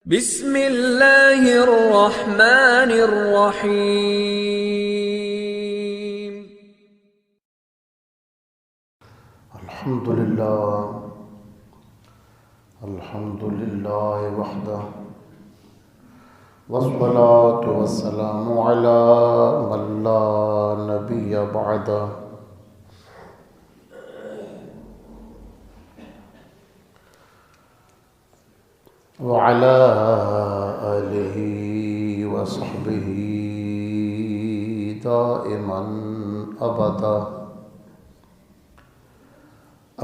بسم اللہ الرحمن الرحیم۔ الحمد للہ وحدہ والصلاة والسلام علی من لا نبی بعدہ وعلى آلہ وصحبہ دائما ابدا،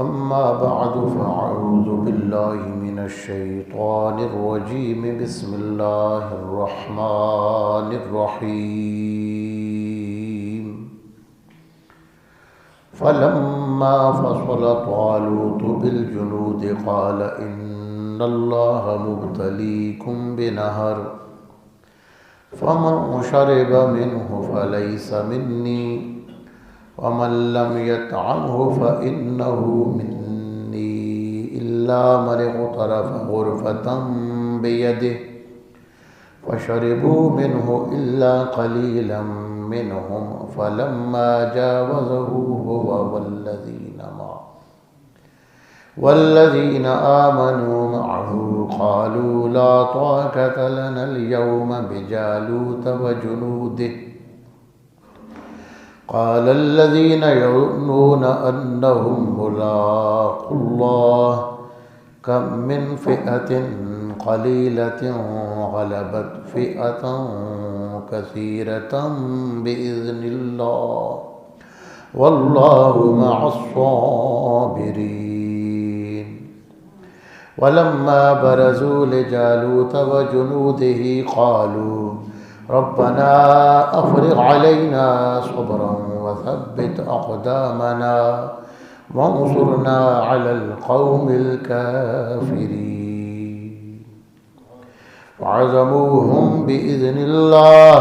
اما بعد فاعوذ باللہ من الشیطان الرجیم، بسم اللہ الرحمن الرحیم۔ فلما فصل طالوت بالجنود قال ان اللہ مبتلیکم بنہر فمن شرب منہ فلیس منی ومن لم يطعمه فإنه مني إلا من اغترف غرفة بيده فشربوا منه إلا قليلا منهم فلما جاوزه هو والذين آمنوا معه قالوا لا طاقة لنا اليوم بجالوت وجنوده قال الذين يظنون أنهم ملاقو الله كم من فئة قليلة غلبت فئة كثيرة بإذن الله والله مع الصابرين۔ ولما برزوا لجالوت وجنوده قالوا ربنا افرغ علينا صبرا وثبت اقدامنا وانصرنا على القوم الكافرين۔ وعزموهم باذن الله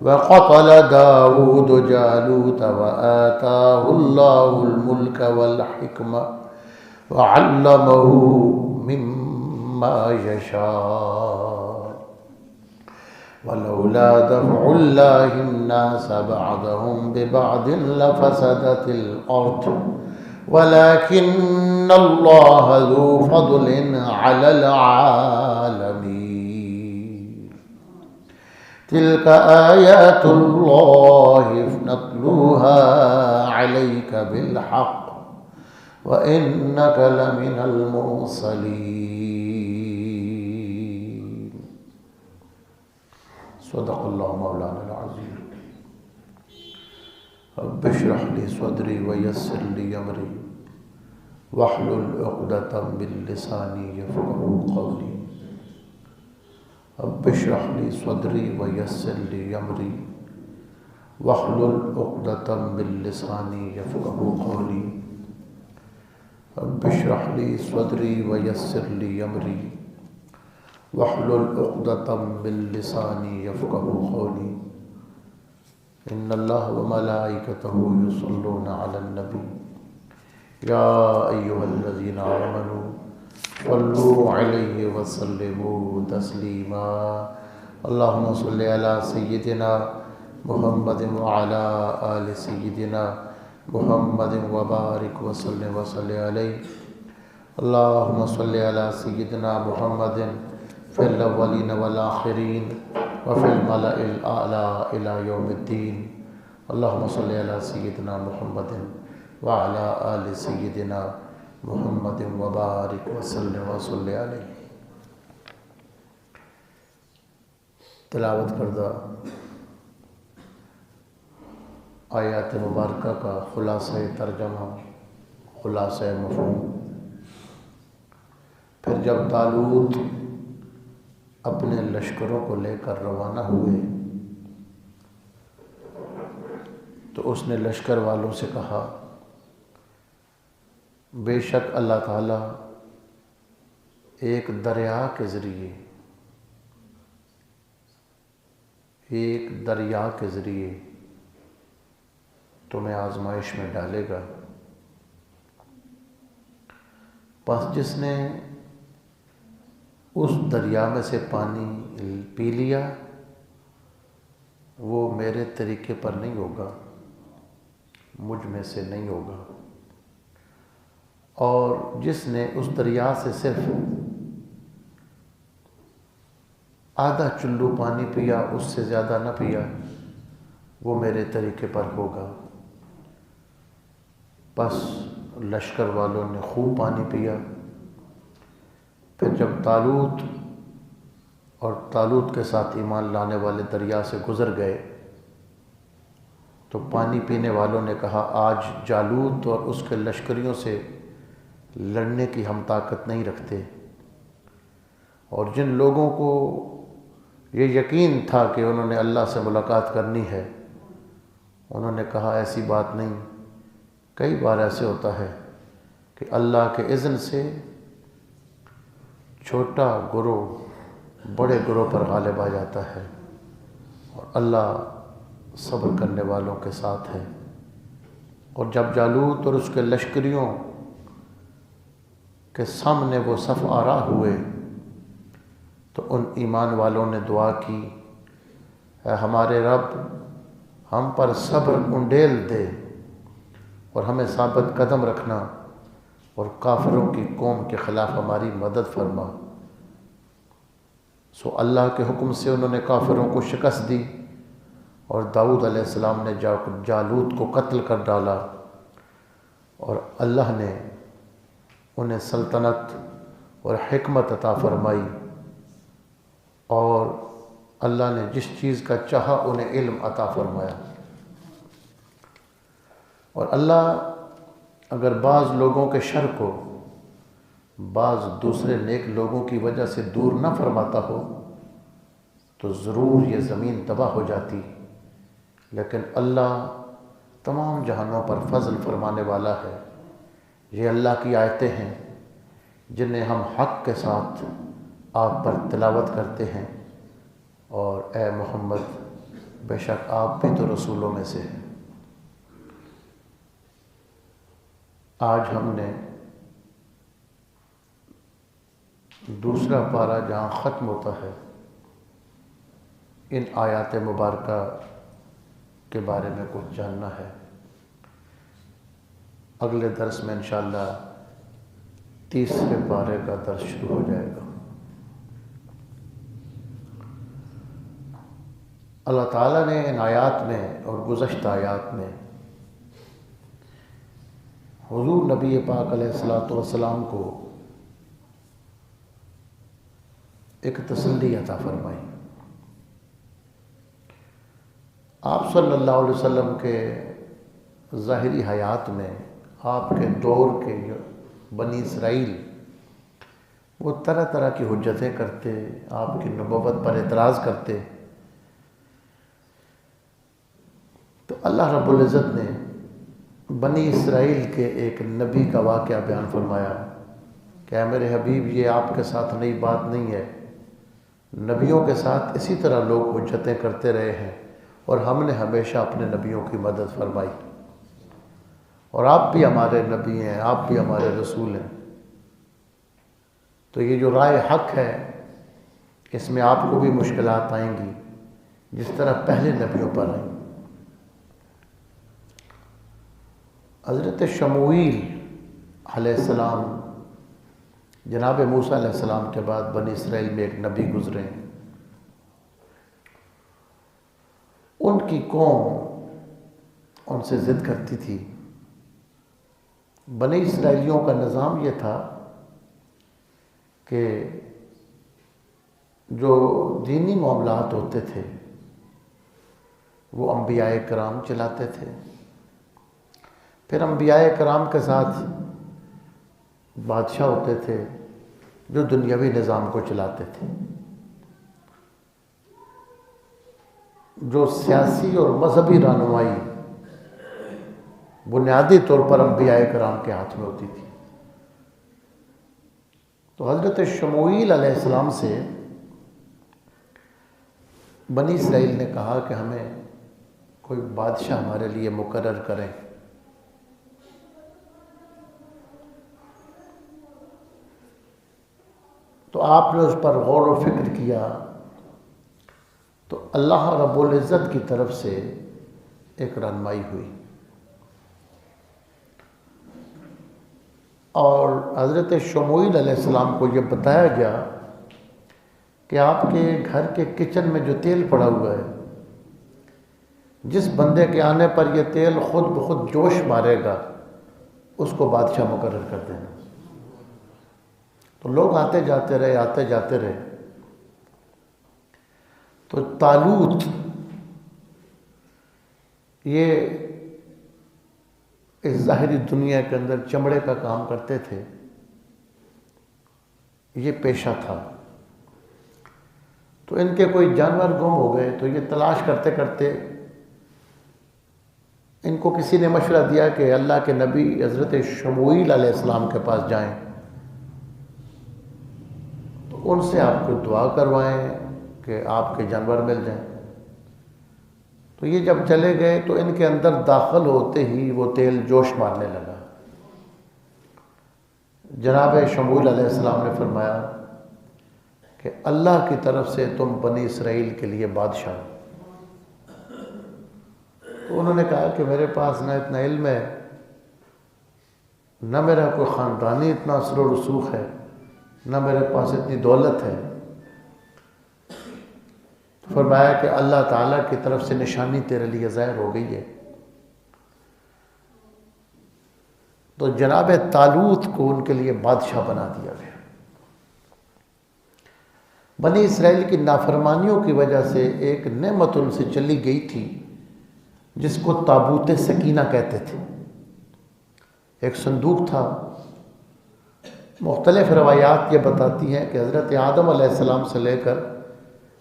وقتل داود جالوت وآتاه الله الملك والحكمة وعلمه مما يشاء ولولا دفع الله الناس بعضهم ببعض لفسدت الأرض ولكن الله ذو فضل على العالمين۔ تلك آيات الله نتلوها عليك بالحق وإنك لمن المرسلين۔ صدق اللہ مولانا العظیم۔ رب اشرح لي صدری ویسر لي امری واحلل عقدۃ من لسانی یفقهوا قولی۔ رب اشرح لي صدری ویسر لي امری واحلل عقدۃ من لسانی یفقهوا قولی۔ رب اشرح لي صدری ویسر لي امری واحلل عقدۃ من لسانی یفقهوا قولی۔ ان اللہ وملائکتہ یصلون علی النبی یا ایھا الذین آمنوا صلوا علیہ وسلموا تسلیما۔ اللہم صل علی سیدنا محمد وعلی آل سیدنا محمد وبارک وسلم علیہ۔ اللہم صل علی سیدنا محمد فی الاولین والآخرین وفی الملأ الاعلی الی یوم الدین۔ اللہم صل علی سیدنا محمد وعلی آل سیدنا محمد وبارک وسلم علیہ۔ تلاوت کردہ آیات مبارکہ کا خلاصہ ترجمہ، خلاصہ مفہوم۔ پھر جب طالوت اپنے لشکروں کو لے کر روانہ ہوئے تو اس نے لشکر والوں سے کہا بے شک اللہ تعالیٰ ایک دریا کے ذریعے تمہیں آزمائش میں ڈالے گا۔ پس جس نے اس دریا میں سے پانی پی لیا وہ میرے طریقے پر نہیں ہوگا، مجھ میں سے نہیں ہوگا، اور جس نے اس دریا سے صرف آدھا چلو پانی پیا، اس سے زیادہ نہ پیا، وہ میرے طریقے پر ہوگا۔ بس لشکر والوں نے خوب پانی پیا۔ پھر جب طالوت اور طالوت کے ساتھ ایمان لانے والے دریا سے گزر گئے تو پانی پینے والوں نے کہا آج جالوت اور اس کے لشکریوں سے لڑنے کی ہم طاقت نہیں رکھتے۔ اور جن لوگوں کو یہ یقین تھا کہ انہوں نے اللہ سے ملاقات کرنی ہے، انہوں نے کہا ایسی بات نہیں۔ کئی بار ایسے ہوتا ہے کہ اللہ کے اذن سے چھوٹا گروہ بڑے گروہ پر غالب آ جاتا ہے، اور اللہ صبر کرنے والوں کے ساتھ ہے۔ اور جب جالوت اور اس کے لشکریوں کے سامنے وہ صف آرا ہوئے تو ان ایمان والوں نے دعا کی، اے ہمارے رب ہم پر صبر انڈیل دے اور ہمیں ثابت قدم رکھنا، اور کافروں کی قوم کے خلاف ہماری مدد فرما۔ سو اللہ کے حکم سے انہوں نے کافروں کو شکست دی، اور داؤد علیہ السلام نے جالوت کو قتل کر ڈالا، اور اللہ نے انہیں سلطنت اور حکمت عطا فرمائی، اور اللہ نے جس چیز کا چاہا انہیں علم عطا فرمایا۔ اور اللہ اگر بعض لوگوں کے شر کو بعض دوسرے نیک لوگوں کی وجہ سے دور نہ فرماتا ہو تو ضرور یہ زمین تباہ ہو جاتی، لیکن اللہ تمام جہانوں پر فضل فرمانے والا ہے۔ یہ اللہ کی آیتیں ہیں جنہیں ہم حق کے ساتھ آپ پر تلاوت کرتے ہیں، اور اے محمد بے شک آپ بھی تو رسولوں میں سے ہیں۔ آج ہم نے دوسرا پارہ جہاں ختم ہوتا ہے ان آیات مبارکہ کے بارے میں کچھ جاننا ہے۔ اگلے درس میں انشاءاللہ تیسرے پارے کا درس شروع ہو جائے گا۔ اللہ تعالیٰ نے ان آیات میں اور گزشتہ آیات میں حضور نبی پاک علیہ الصلوۃ والسلام کو ایک تسلی عطا فرمائی۔ آپ صلی اللہ علیہ وسلم کے ظاہری حیات میں آپ کے دور کے بنی اسرائیل وہ طرح طرح کی حجتیں کرتے، آپ کی نبوت پر اعتراض کرتے، تو اللہ رب العزت نے بنی اسرائیل کے ایک نبی کا واقعہ بیان فرمایا کہ اے میرے حبیب یہ آپ کے ساتھ نئی بات نہیں ہے، نبیوں کے ساتھ اسی طرح لوگ حجتیں کرتے رہے ہیں، اور ہم نے ہمیشہ اپنے نبیوں کی مدد فرمائی، اور آپ بھی ہمارے نبی ہیں، آپ بھی ہمارے رسول ہیں۔ تو یہ جو رائے حق ہے اس میں آپ کو بھی مشکلات آئیں گی جس طرح پہلے نبیوں پر آئیں۔ حضرت شموئیل علیہ السلام جناب موسیٰ علیہ السلام کے بعد بنی اسرائیل میں ایک نبی گزرے ہیں۔ ان کی قوم ان سے ضد کرتی تھی۔ بنی اسرائیلیوں کا نظام یہ تھا کہ جو دینی معاملات ہوتے تھے وہ انبیاء کرام چلاتے تھے، پھر انبیاء کرام کے ساتھ بادشاہ ہوتے تھے جو دنیاوی نظام کو چلاتے تھے۔ جو سیاسی اور مذہبی رہنمائی بنیادی طور پر انبیاء کرام کے ہاتھ میں ہوتی تھی۔ تو حضرت شموئیل علیہ السلام سے بنی اسرائیل نے کہا کہ ہمیں کوئی بادشاہ ہمارے لیے مقرر کریں۔ تو تو آپ نے اس پر غور و فکر کیا تو اللہ رب العزت کی طرف سے ایک رہنمائی ہوئی، اور حضرت شموئیل علیہ السلام کو یہ بتایا گیا کہ آپ کے گھر کے کچن میں جو تیل پڑا ہوا ہے، جس بندے کے آنے پر یہ تیل خود بخود جوش مارے گا اس کو بادشاہ مقرر کر دینا۔ تو لوگ آتے جاتے رہے، تو طالوت یہ اس ظاہری دنیا کے اندر چمڑے کا کام کرتے تھے، یہ پیشہ تھا۔ تو ان کے کوئی جانور گم ہو گئے تو یہ تلاش کرتے کرتے ان کو کسی نے مشورہ دیا کہ اللہ کے نبی حضرت شموئیل علیہ السلام کے پاس جائیں، تو ان سے آپ کو دعا کروائیں کہ آپ کے جانور مل جائیں۔ تو یہ جب چلے گئے تو ان کے اندر داخل ہوتے ہی وہ تیل جوش مارنے لگا۔ جناب شموئیل علیہ السلام نے فرمایا کہ اللہ کی طرف سے تم بنی اسرائیل کے لیے بادشاہ ہو۔ تو انہوں نے کہا کہ میرے پاس نہ اتنا علم ہے، نہ میرا کوئی خاندانی اتنا اثر و رسوخ ہے، نہ میرے پاس اتنی دولت ہے۔ تو فرمایا کہ اللہ تعالیٰ کی طرف سے نشانی تیرے لیے ظاہر ہو گئی ہے۔ تو جناب طالوت کو ان کے لیے بادشاہ بنا دیا گیا۔ بنی اسرائیل کی نافرمانیوں کی وجہ سے ایک نعمت ان سے چلی گئی تھی جس کو تابوت سکینہ کہتے تھے۔ ایک صندوق تھا، مختلف روایات یہ بتاتی ہیں کہ حضرت آدم علیہ السلام سے لے کر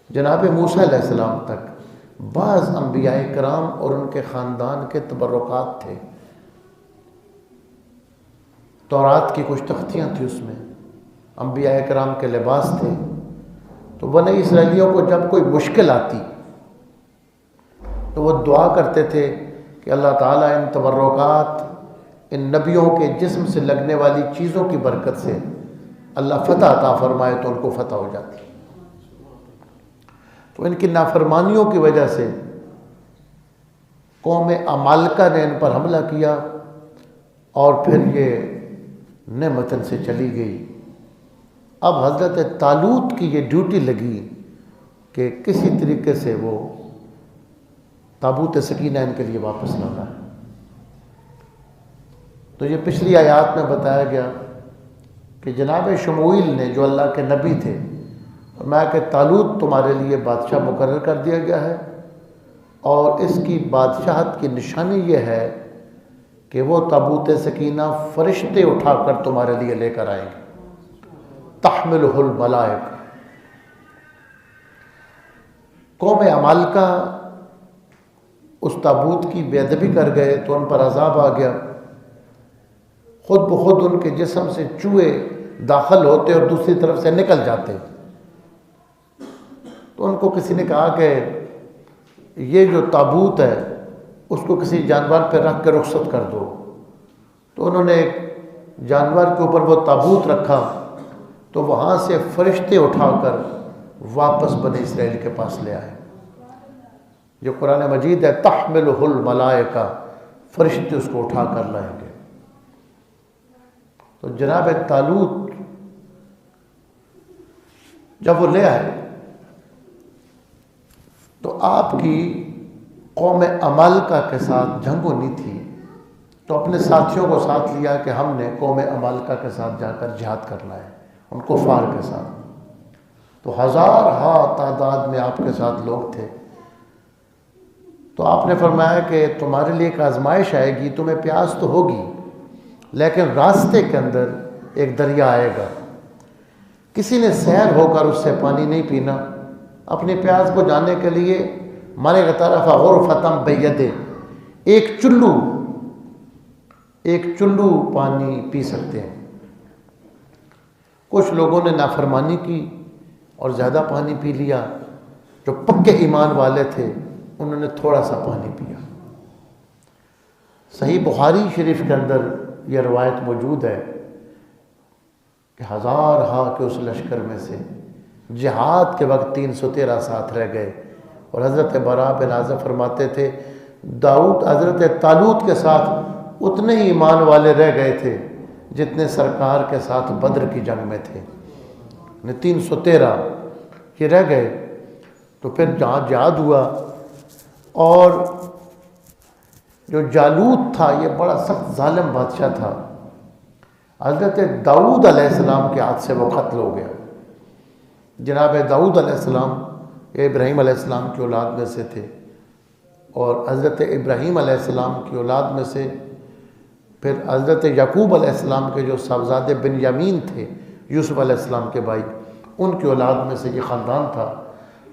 جناب موسیٰ علیہ السلام تک بعض انبیاء کرام اور ان کے خاندان کے تبرکات تھے۔ تورات کی کچھ تختیاں تھیں، اس میں انبیاء کرام کے لباس تھے۔ تو بنی اسرائیلیوں کو جب کوئی مشکل آتی تو وہ دعا کرتے تھے کہ اللہ تعالیٰ ان تبرکات، ان نبیوں کے جسم سے لگنے والی چیزوں کی برکت سے اللہ فتح عطا فرمائے، تو ان کو فتح ہو جاتی۔ تو ان کی نافرمانیوں کی وجہ سے قوم عمالقہ نے ان پر حملہ کیا، اور پھر یہ نعمت ان سے چلی گئی۔ اب حضرت طالوت کی یہ ڈیوٹی لگی کہ کسی طریقے سے وہ تابوت سکینہ ان کے لیے واپس لانا ہے۔ تو یہ پچھلی آیات میں بتایا گیا کہ جناب شموئیل نے، جو اللہ کے نبی تھے، فرمایا کہ طالوت تمہارے لیے بادشاہ مقرر کر دیا گیا ہے، اور اس کی بادشاہت کی نشانی یہ ہے کہ وہ تابوت سکینہ فرشتے اٹھا کر تمہارے لیے لے کر آئیں گے، تحملہ الملائکہ۔ قوم عمالقہ اس تابوت کی بے ادبی کر گئے تو ان پر عذاب آ گیا، خود بخود ان کے جسم سے چوہے داخل ہوتے اور دوسری طرف سے نکل جاتے۔ تو ان کو کسی نے کہا کہ یہ جو تابوت ہے اس کو کسی جانور پہ رکھ کے رخصت کر دو۔ تو انہوں نے ایک جانور کے اوپر وہ تابوت رکھا، تو وہاں سے فرشتے اٹھا کر واپس بنی اسرائیل کے پاس لے آئے۔ جو قرآن مجید ہے، تحملہ الملائکہ، فرشتے اس کو اٹھا کر لائیں گے۔ تو جناب طالوت جب وہ لے آئے تو آپ کی قوم عمالقہ کے ساتھ جنگ ہونی تھی، تو اپنے ساتھیوں کو ساتھ لیا کہ ہم نے قوم عمالقہ کے ساتھ جا کر جہاد کرنا ہے، ان کفار کے ساتھ۔ تو ہزارہا تعداد میں آپ کے ساتھ لوگ تھے۔ تو آپ نے فرمایا کہ تمہارے لیے ایک آزمائش آئے گی، تمہیں پیاس تو ہوگی، لیکن راستے کے اندر ایک دریا آئے گا، کسی نے سیر ہو کر اس سے پانی نہیں پینا، اپنی پیاس کو جانے کے لیے مانے طرف غرفتم بیدے، ایک چلو پانی پی سکتے ہیں۔ کچھ لوگوں نے نافرمانی کی اور زیادہ پانی پی لیا، جو پکے ایمان والے تھے انہوں نے تھوڑا سا پانی پیا۔ صحیح بخاری شریف کے اندر یہ روایت موجود ہے کہ ہزار کے اس لشکر میں سے جہاد کے وقت 313 ساتھ رہ گئے. اور حضرت براء بن عازب فرماتے تھے حضرت طالوت کے ساتھ اتنے ہی ایمان والے رہ گئے تھے جتنے سرکار کے ساتھ بدر کی جنگ میں تھے. 313 یہ رہ گئے. تو پھر جہاں جہاد ہوا، اور جو جالوت تھا یہ بڑا سخت ظالم بادشاہ تھا. حضرت داؤد علیہ السلام کے ہاتھ سے وہ قتل ہو گیا. جناب داؤد علیہ السلام ابراہیم علیہ السلام کی اولاد میں سے تھے، اور حضرت ابراہیم علیہ السلام کی اولاد میں سے پھر حضرت یعقوب علیہ السلام کے جو صاحبزادے بنیامین تھے، یوسف علیہ السلام کے بھائی، ان کی اولاد میں سے یہ خاندان تھا.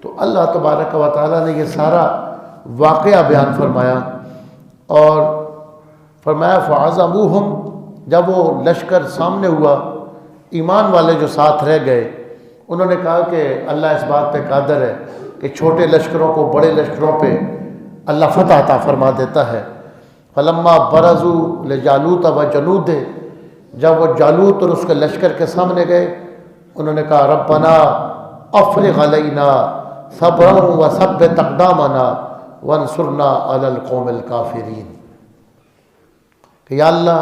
تو اللہ تبارک و تعالیٰ نے یہ سارا واقعہ بیان فرمایا، اور فرمایا فعزموہم، جب وہ لشکر سامنے ہوا، ایمان والے جو ساتھ رہ گئے انہوں نے کہا کہ اللہ اس بات پہ قادر ہے کہ چھوٹے لشکروں کو بڑے لشکروں پہ اللہ فتح عطا فرما دیتا ہے. فلما برزوا لجالوت وجنودہ، جب وہ جالوت اور اس کے لشکر کے سامنے گئے انہوں نے کہا ربنا افرغ علینا صبرا وثبت اقدامنا وانصرنا علی القوم الکافرین، کہ یا اللہ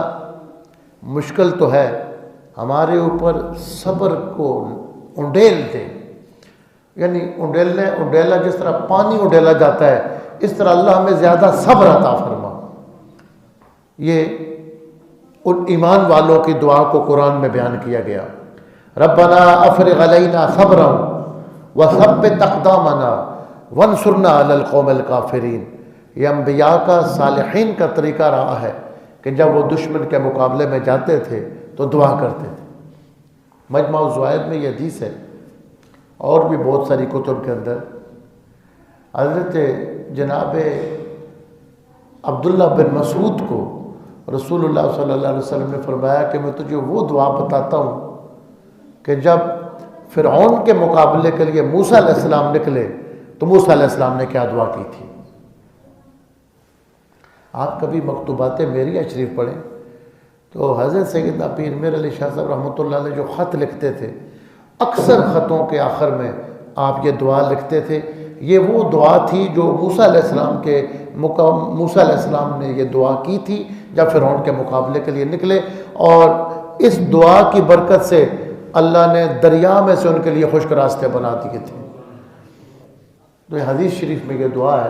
مشکل تو ہے، ہمارے اوپر صبر کو انڈیل دے. یعنی انڈیلا جس طرح پانی انڈیلا جاتا ہے، اس طرح اللہ ہمیں زیادہ صبر عطا فرما. یہ ان ایمان والوں کی دعا کو قرآن میں بیان کیا گیا. ربنا افرغ علینا صبرا وثبت اقدامنا وانصرنا علی القوم الکافرین. یہ انبیاء کا، صالحین کا طریقہ رہا ہے کہ جب وہ دشمن کے مقابلے میں جاتے تھے تو دعا کرتے تھے. مجمع الزوائد میں یہ حدیث ہے، اور بھی بہت ساری کتب کے اندر. حضرت جناب عبداللہ بن مسعود کو رسول اللہ صلی اللہ علیہ وسلم نے فرمایا کہ میں تجھے وہ دعا بتاتا ہوں کہ جب فرعون کے مقابلے کے لیے موسیٰ علیہ السلام نکلے تو موسیٰ علیہ السلام نے کیا دعا کی تھی. آپ کبھی مکتوبات میریہ شریف پڑھیں تو حضرت سیدنا پیر میر علی شاہ صاحب رحمۃ اللہ علیہ جو خط لکھتے تھے، اکثر خطوں کے آخر میں آپ یہ دعا لکھتے تھے. یہ وہ دعا تھی جو موسیٰ علیہ السلام نے یہ دعا کی تھی جب فرعون کے مقابلے کے لیے نکلے، اور اس دعا کی برکت سے اللہ نے دریا میں سے ان کے لیے خشک راستے بنا دیے تھے. تو یہ حدیث شریف میں یہ دعا ہے،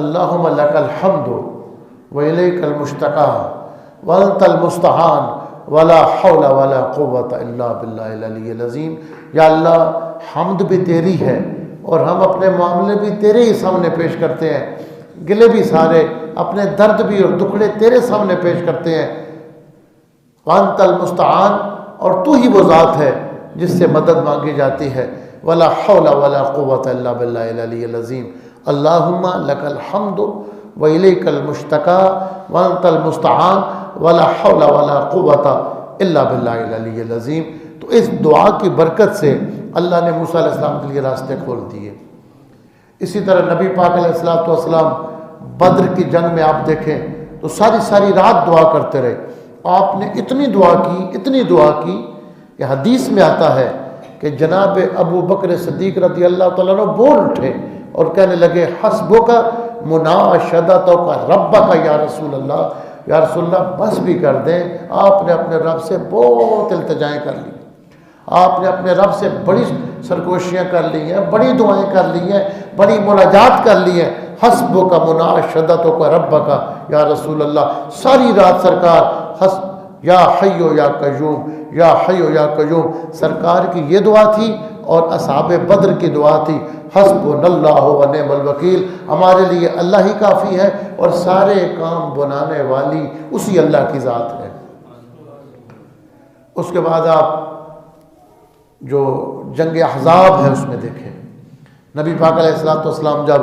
اللہم لک الحمد وإلیک المشتقى وانت المستعان ولا حول ولا قوت الا باللہ العلی العظیم. یا اللہ حمد بھی تیری ہے اور ہم اپنے معاملے بھی تیرے ہی سامنے پیش کرتے ہیں، گلے بھی سارے، اپنے درد بھی اور دکھڑے تیرے سامنے پیش کرتے ہیں. وانت المستعان، اور تو ہی وہ ذات ہے جس سے مدد مانگی جاتی ہے. ولا حول ولا قوت الا باللہ العلی العظیم. اللہم لک الحمد وإلیک المشتقى وانت المستعان ولا حول ولا قوت الا باللہ العلی العظیم. تو اس دعا کی برکت سے اللہ نے موسیٰ علیہ السلام کے لیے راستے کھول دیے. اسی طرح نبی پاک علیہ السلام بدر کی جنگ میں آپ دیکھیں تو ساری رات دعا کرتے رہے. آپ نے اتنی دعا کی کہ حدیث میں آتا ہے کہ جناب ابو بکر صدیق رضی اللہ تعالیٰ عنہ بول اٹھے اور کہنے لگے حسبک مناشدتک ربک یا رسول اللہ. یا رسول اللہ بس بھی کر دیں، آپ نے اپنے رب سے بہت التجائیں کر لی، آپ نے اپنے رب سے بڑی سرگوشیاں کر لی ہیں، بڑی دعائیں کر لی ہیں، بڑی مناجات کر لی ہیں. حسبک مناشدتک ربک یا رسول اللہ. ساری رات سرکار یا حیو یا قیوم یا حیو یا قیوم سرکار کی یہ دعا تھی، اور اصحاب بدر کی دعا تھی حسبنا اللہ و نعم الوکیل، ہمارے لیے اللہ ہی کافی ہے اور سارے کام بنانے والی اسی اللہ کی ذات ہے. اس کے بعد آپ جو جنگ احزاب ہے اس میں دیکھیں، نبی پاک علیہ السلام جب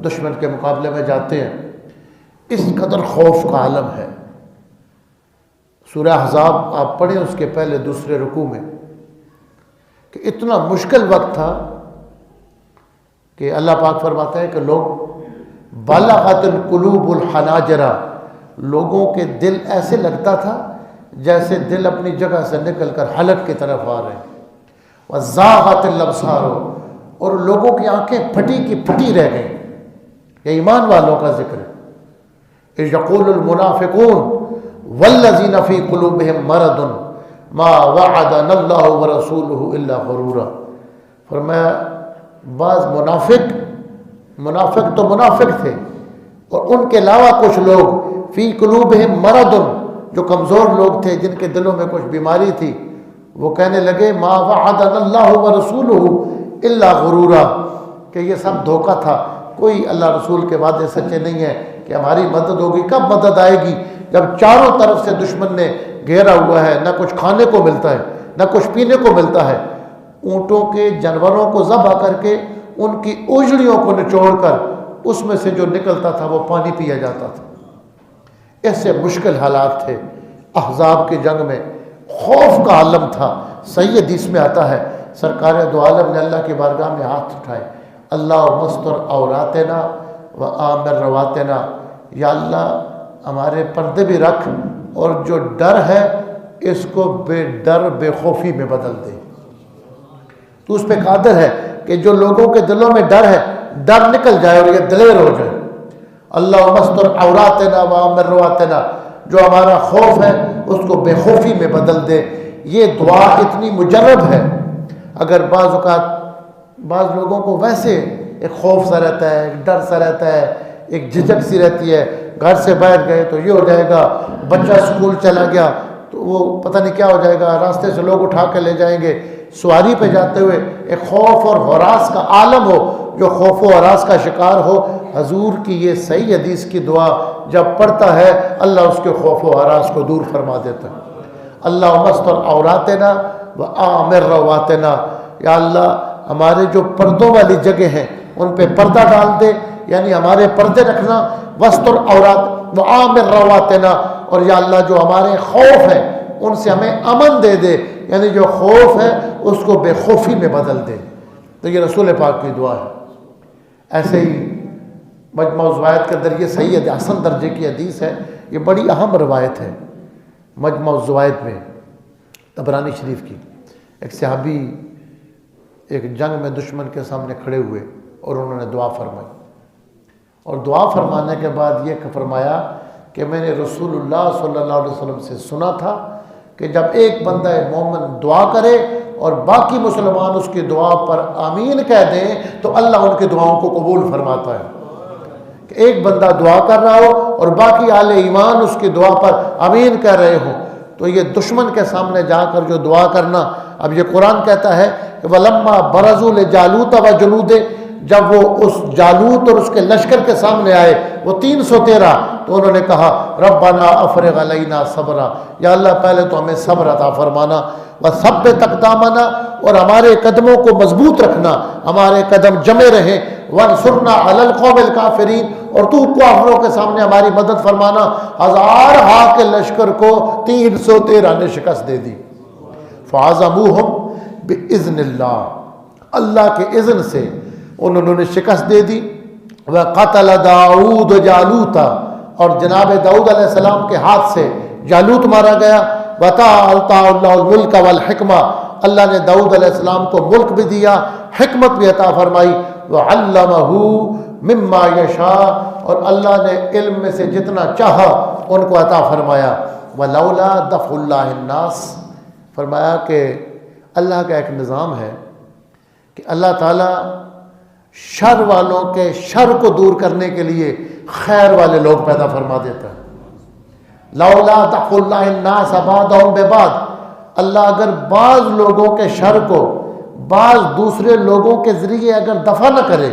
دشمن کے مقابلے میں جاتے ہیں، اس قدر خوف کا عالم ہے. سورہ احزاب آپ پڑھیں اس کے پہلے دوسرے رکوع میں کہ اتنا مشکل وقت تھا کہ اللہ پاک فرماتا ہے کہ لوگ بلغت القلوب الحناجر، لوگوں کے دل ایسے لگتا تھا جیسے دل اپنی جگہ سے نکل کر حلق کی طرف آ رہے ہیں۔ وَزَاغَتِ الْأَبْصَارُ، اور لوگوں کی آنکھیں پھٹی کی پھٹی رہ گئیں۔ یہ ایمان والوں کا ذکر ہے۔ اِذْ يَقُولُ الْمُنَافِقُونَ وَالَّذِينَ فِي قُلُوبِهِم مَّرَضٌ مَّا وَعَدَنَا اللَّهُ وَرَسُولُهُ إِلَّا غُرُورًا۔ فرمایا بعض منافق تو منافق تھے، اور ان کے علاوہ کچھ لوگ فی قلوبہم مرض، جو کمزور لوگ تھے جن کے دلوں میں کچھ بیماری تھی، وہ کہنے لگے ما وعدنا اللہ ورسولہ الا غرورا، کہ یہ سب دھوکہ تھا، کوئی اللہ رسول کے وعدے سچے نہیں ہیں کہ ہماری مدد ہوگی۔ کب مدد آئے گی؟ جب چاروں طرف سے دشمن نے گھیرا ہوا ہے، نہ کچھ کھانے کو ملتا ہے نہ کچھ پینے کو ملتا ہے۔ اونٹوں کے جانوروں کو ذبح کر کے ان کی اوجڑیوں کو نچوڑ کر اس میں سے جو نکلتا تھا وہ پانی پیا جاتا تھا۔ ایسے مشکل حالات تھے۔ احزاب کی جنگ میں خوف کا عالم تھا۔ صحیح حدیث میں آتا ہے سرکار دو عالم نے اللہ کی بارگاہ میں ہاتھ اٹھائے، اللہ مستر عوراتنا و آمر رواتنا، یا اللہ ہمارے پردے بھی رکھ، اور جو ڈر ہے اس کو بے ڈر بے خوفی میں بدل دے۔ تو اس پہ قادر ہے کہ جو لوگوں کے دلوں میں ڈر ہے، ڈر نکل جائے اور یہ دلیر ہو جائے۔ اللہ مستر عوراتنا و آمر رواتنا، جو ہمارا خوف ہے اس کو بے خوفی میں بدل دے۔ یہ دعا اتنی مجرب ہے۔ اگر بعض اوقات بعض لوگوں کو ویسے ایک خوف سا رہتا ہے، ایک ڈر سا رہتا ہے، ایک جھجک سی رہتی ہے، گھر سے باہر گئے تو یہ ہو جائے گا، بچہ اسکول چلا گیا تو وہ پتہ نہیں کیا ہو جائے گا، راستے سے لوگ اٹھا کے لے جائیں گے۔ سواری پہ جاتے ہوئے ایک خوف اور ہراس کا عالم ہو، جو خوف و ہراس کا شکار ہو، حضور کی یہ صحیح حدیث کی دعا جب پڑھتا ہے اللہ اس کے خوف و ہراس کو دور فرما دیتا ہے۔ اللہ مستر عوراتنا و آمر رواتنا، یا اللہ ہمارے جو پردوں والی جگہ ہیں ان پہ پردہ ڈال دے، یعنی ہمارے پردے رکھنا، وستر عورات و عامر رواتنا، اور یا اللہ جو ہمارے خوف ہیں ان سے ہمیں امن دے دے، یعنی جو خوف ہے اس کو بے خوفی میں بدل دے۔ تو یہ رسول پاک کی دعا ہے۔ ایسے ہی مجمع الزوائد کے اندر یہ صحیح حسن درجے کی حدیث ہے، یہ بڑی اہم روایت ہے مجمع الزوائد میں طبرانی شریف کی۔ ایک صحابی ایک جنگ میں دشمن کے سامنے کھڑے ہوئے اور انہوں نے دعا فرمائی، اور دعا فرمانے کے بعد یہ فرمایا کہ میں نے رسول اللہ صلی اللہ علیہ وسلم سے سنا تھا کہ جب ایک بندہ مومن دعا کرے اور باقی مسلمان اس کی دعا پر آمین کہہ دیں تو اللہ ان کی دعاؤں کو قبول فرماتا ہے۔ کہ ایک بندہ دعا کر رہا ہو اور باقی اہل ایمان اس کی دعا پر آمین کہہ رہے ہوں، تو یہ دشمن کے سامنے جا کر جو دعا کرنا، اب یہ قرآن کہتا ہے کہ وَلَمَّا بَرَزُوا لِجَالُوتَ وَجُنُودِهِ، جب وہ اس جالوت اور اس کے لشکر کے سامنے آئے، وہ 313، تو انہوں نے کہا ربنا افرغ علینا صبرا، یا اللہ پہلے تو ہمیں صبر عطا فرمانا، وثبت اقدامنا، اور ہمارے قدموں کو مضبوط رکھنا، ہمارے قدم جمے رہیں، وانصرنا علی القوم الکافرین، اور تو کافروں کے سامنے ہماری مدد فرمانا۔ 1000 کے لشکر کو 313 نے شکست دے دی۔ فعزموہم باذن اللہ، اللہ کے اذن سے انہوں نے شکست دے دی۔ وقتل داؤد جالوتا، اور جناب داؤد علیہ السلام کے ہاتھ سے جالوت مارا گیا۔ وَآتَاهُ اللَّهُ الْمُلْكَ وَالْحِكْمَةَ، اللہ نے داؤد علیہ السلام کو ملک بھی دیا، حکمت بھی عطا فرمائی۔ وَعَلَّمَهُ مِمَّا يَشَاءُ، اور اللہ نے علم میں سے جتنا چاہا ان کو عطا فرمایا۔ وَلَوْلَا دَفْعُ اللَّهِ النَّاسِ، فرمایا کہ اللہ کا ایک نظام ہے کہ اللہ تعالیٰ شر والوں کے شر کو دور کرنے کے لیے خیر والے لوگ پیدا فرما دیتا ہے۔ لولا دفع اللہ الناس بعضهم ببعض، اللہ اگر بعض لوگوں کے شر کو بعض دوسرے لوگوں کے ذریعے اگر دفع نہ کرے،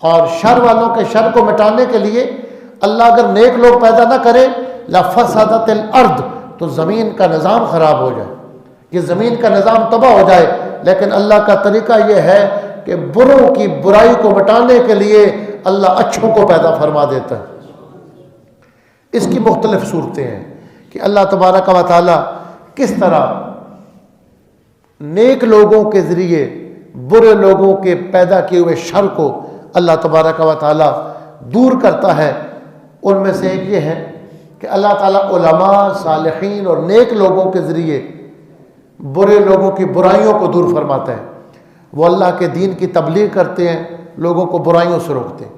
اور شر والوں کے شر کو مٹانے کے لیے اللہ اگر نیک لوگ پیدا نہ کرے، لفسدت الارض، تو زمین کا نظام خراب ہو جائے، یہ زمین کا نظام تباہ ہو جائے۔ لیکن اللہ کا طریقہ یہ ہے کہ بروں کی برائی کو مٹانے کے لیے اللہ اچھوں کو پیدا فرما دیتا ہے۔ اس کی مختلف صورتیں ہیں کہ اللہ تبارک و تعالیٰ کس طرح نیک لوگوں کے ذریعے برے لوگوں کے پیدا کیے ہوئے شر کو اللہ تبارک و تعالیٰ دور کرتا ہے۔ ان میں سے ایک یہ ہے کہ اللہ تعالیٰ علماء، صالحین اور نیک لوگوں کے ذریعے برے لوگوں کی برائیوں کو دور فرماتا ہے۔ وہ اللہ کے دین کی تبلیغ کرتے ہیں، لوگوں کو برائیوں سے روکتے ہیں۔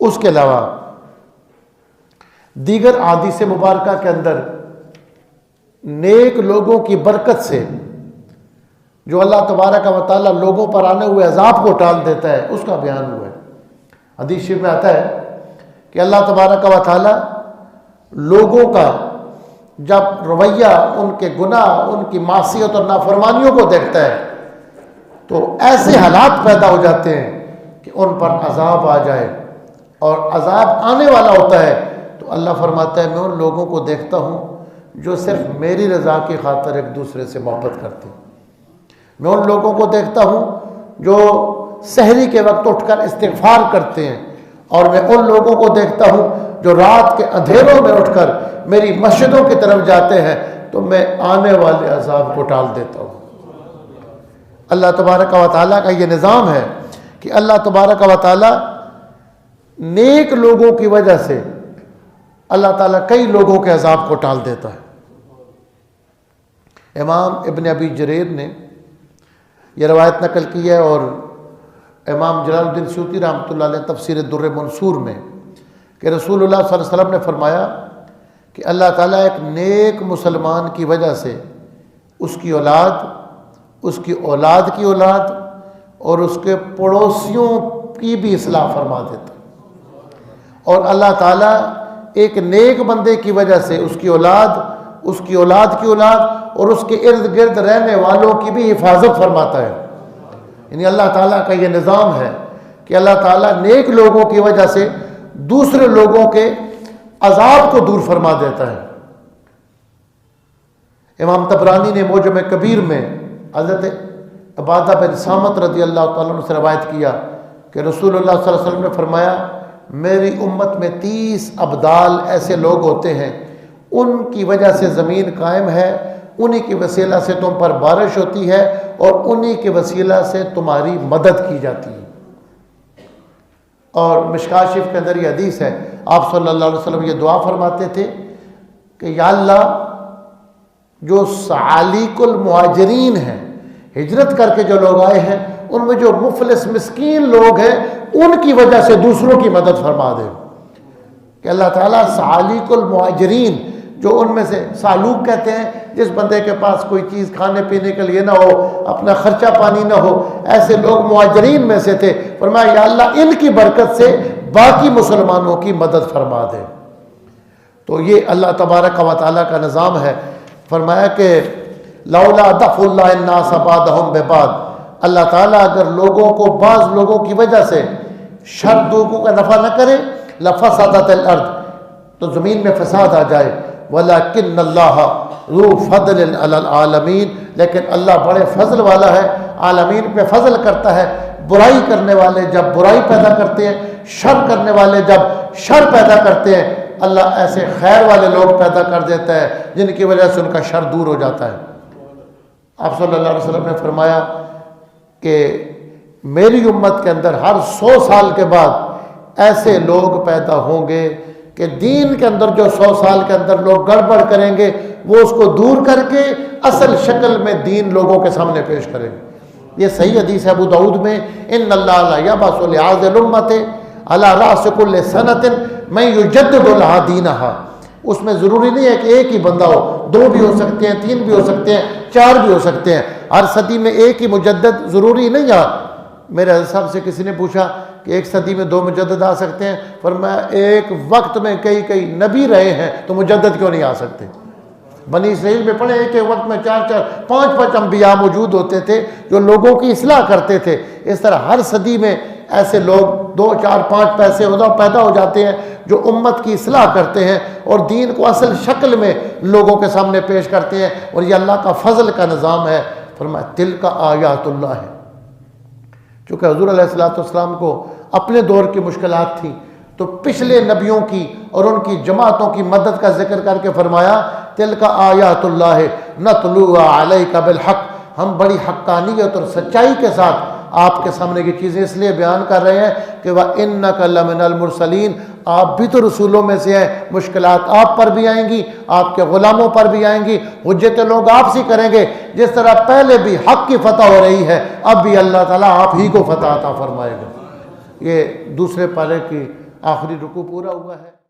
اس کے علاوہ دیگر احادیث مبارکہ کے اندر نیک لوگوں کی برکت سے جو اللہ تبارک و تعالیٰ لوگوں پر آنے ہوئے عذاب کو ٹال دیتا ہے، اس کا بیان ہوا ہے۔ حدیث شریف میں آتا ہے کہ اللہ تبارک و تعالیٰ لوگوں کا جب رویہ، ان کے گناہ، ان کی معصیت اور نافرمانیوں کو دیکھتا ہے تو ایسے حالات پیدا ہو جاتے ہیں کہ ان پر عذاب آ جائے، اور عذاب آنے والا ہوتا ہے تو اللہ فرماتا ہے میں ان لوگوں کو دیکھتا ہوں جو صرف میری رضا کی خاطر ایک دوسرے سے محبت کرتے ہیں۔ میں ان لوگوں کو دیکھتا ہوں جو سحری کے وقت اٹھ کر استغفار کرتے ہیں، اور میں ان لوگوں کو دیکھتا ہوں جو رات کے اندھیروں میں اٹھ کر میری مسجدوں کی طرف جاتے ہیں تو میں آنے والے عذاب کو ٹال دیتا ہوں۔ اللہ تبارک و تعالیٰ کا یہ نظام ہے کہ اللہ تبارک و تعالیٰ نیک لوگوں کی وجہ سے اللہ تعالیٰ کئی لوگوں کے عذاب کو ٹال دیتا ہے۔ امام ابن ابی جریر نے یہ روایت نقل کی ہے، اور امام جلال الدین سیوطی رحمۃ اللہ علیہ تفسیر در منصور میں، کہ رسول اللہ صلی اللہ علیہ وسلم نے فرمایا کہ اللہ تعالیٰ ایک نیک مسلمان کی وجہ سے اس کی اولاد، اس کی اولاد کی اولاد اور اس کے پڑوسیوں کی بھی اصلاح فرما دیتا، اور اللہ تعالیٰ ایک نیک بندے کی وجہ سے اس کی اولاد، اس کی اولاد کی اولاد اور اس کے ارد گرد رہنے والوں کی بھی حفاظت فرماتا ہے۔ یعنی اللہ تعالیٰ کا یہ نظام ہے کہ اللہ تعالیٰ نیک لوگوں کی وجہ سے دوسرے لوگوں کے عذاب کو دور فرما دیتا ہے۔ امام طبرانی نے معجم کبیر میں حضرت عبادہ بن صامت رضی اللہ تعالیٰ عنہ سے روایت کیا کہ رسول اللہ صلی اللہ علیہ وسلم نے فرمایا میری امت میں 30 ابدال ایسے لوگ ہوتے ہیں، ان کی وجہ سے زمین قائم ہے، انہی کے وسیلہ سے تم پر بارش ہوتی ہے، اور انہی کے وسیلہ سے تمہاری مدد کی جاتی ہے۔ اور مشکوٰۃ شریف کے اندر یہ حدیث ہے، آپ صلی اللہ علیہ وسلم یہ دعا فرماتے تھے کہ یا اللہ جو سعالیق المہاجرین ہیں، ہجرت کر کے جو لوگ آئے ہیں، ان میں جو مفلس مسکین لوگ ہیں ان کی وجہ سے دوسروں کی مدد فرما دے۔ کہ اللہ تعالیٰ سعالیق المہاجرین، جو ان میں سے سالوک کہتے ہیں جس بندے کے پاس کوئی چیز کھانے پینے کے لیے نہ ہو، اپنا خرچہ پانی نہ ہو، ایسے لوگ مہاجرین میں سے تھے، فرمایا یا اللہ ان کی برکت سے باقی مسلمانوں کی مدد فرما دے۔ تو یہ اللہ تبارک و تعالیٰ کا نظام ہے۔ فرمایا کہ لولا دفع اللہ الناس بعضهم ببعض، اللہ تعالیٰ اگر لوگوں کو بعض لوگوں کی وجہ سے شر لوگوں کا نفع نہ کرے لفسدت الارض، تو زمین میں فساد آ جائے۔ ولیکن اللہ ذو فضل علی العالمین، لیکن اللہ بڑے فضل والا ہے، عالمین پہ فضل کرتا ہے۔ برائی کرنے والے جب برائی پیدا کرتے ہیں، شر کرنے والے جب شر پیدا کرتے ہیں، اللہ ایسے خیر والے لوگ پیدا کر دیتا ہے جن کی وجہ سے ان کا شر دور ہو جاتا ہے۔ آپ صلی اللہ علیہ وسلم نے فرمایا کہ میری امت کے اندر ہر 100 سال کے بعد ایسے لوگ پیدا ہوں گے کہ دین کے اندر جو 100 سال کے اندر لوگ گڑبڑ کریں گے وہ اس کو دور کر کے اصل شکل میں دین لوگوں کے سامنے پیش کریں گے۔ یہ صحیح حدیث ہے ابو داؤد میں، ان اللہ لا یبعث لہذا الامت علی رأس کل سنۃ من یجدد لہا دینہا۔ اس میں ضروری نہیں ہے کہ ایک ہی بندہ ہو، 2 بھی ہو سکتے ہیں، 3 بھی ہو سکتے ہیں، 4 بھی ہو سکتے ہیں۔ ہر صدی میں ایک ہی مجدد ضروری نہیں ہے۔ میرے حضرت صاحب سے کسی نے پوچھا کہ ایک صدی میں 2 مجدد آ سکتے ہیں؟ فرمایا ایک وقت میں کئی نبی رہے ہیں تو مجدد کیوں نہیں آ سکتے؟ بنی اسرائیل میں پڑھے ایک وقت میں 4 5 انبیاء موجود ہوتے تھے جو لوگوں کی اصلاح کرتے تھے۔ اس طرح ہر صدی میں ایسے لوگ 2 4 5 پیسے پیدا ہو جاتے ہیں جو امت کی اصلاح کرتے ہیں اور دین کو اصل شکل میں لوگوں کے سامنے پیش کرتے ہیں، اور یہ اللہ کا فضل کا نظام ہے۔ فرمایا تلک آیات اللہ ہے۔ چونکہ حضور علیہ الصلوۃ والسلام کو اپنے دور کی مشکلات تھیں تو پچھلے نبیوں کی اور ان کی جماعتوں کی مدد کا ذکر کر کے فرمایا تلک آیات اللہ نتلوها علیک بالحق، ہم بڑی حقانیت اور سچائی کے ساتھ آپ کے سامنے کی چیزیں اس لیے بیان کر رہے ہیں کہ وَإِنَّكَ لَمِنَ الْمُرْسَلِينَ، آپ بھی تو رسولوں میں سے ہیں، مشکلات آپ پر بھی آئیں گی، آپ کے غلاموں پر بھی آئیں گی، حجتیں لوگ آپ سے کریں گے، جس طرح پہلے بھی حق کی فتح ہو رہی ہے، اب بھی اللہ تعالیٰ آپ ہی کو فتح عطا فرمائے گا۔ یہ دوسرے پارے کی آخری رکوع پورا ہوا ہے۔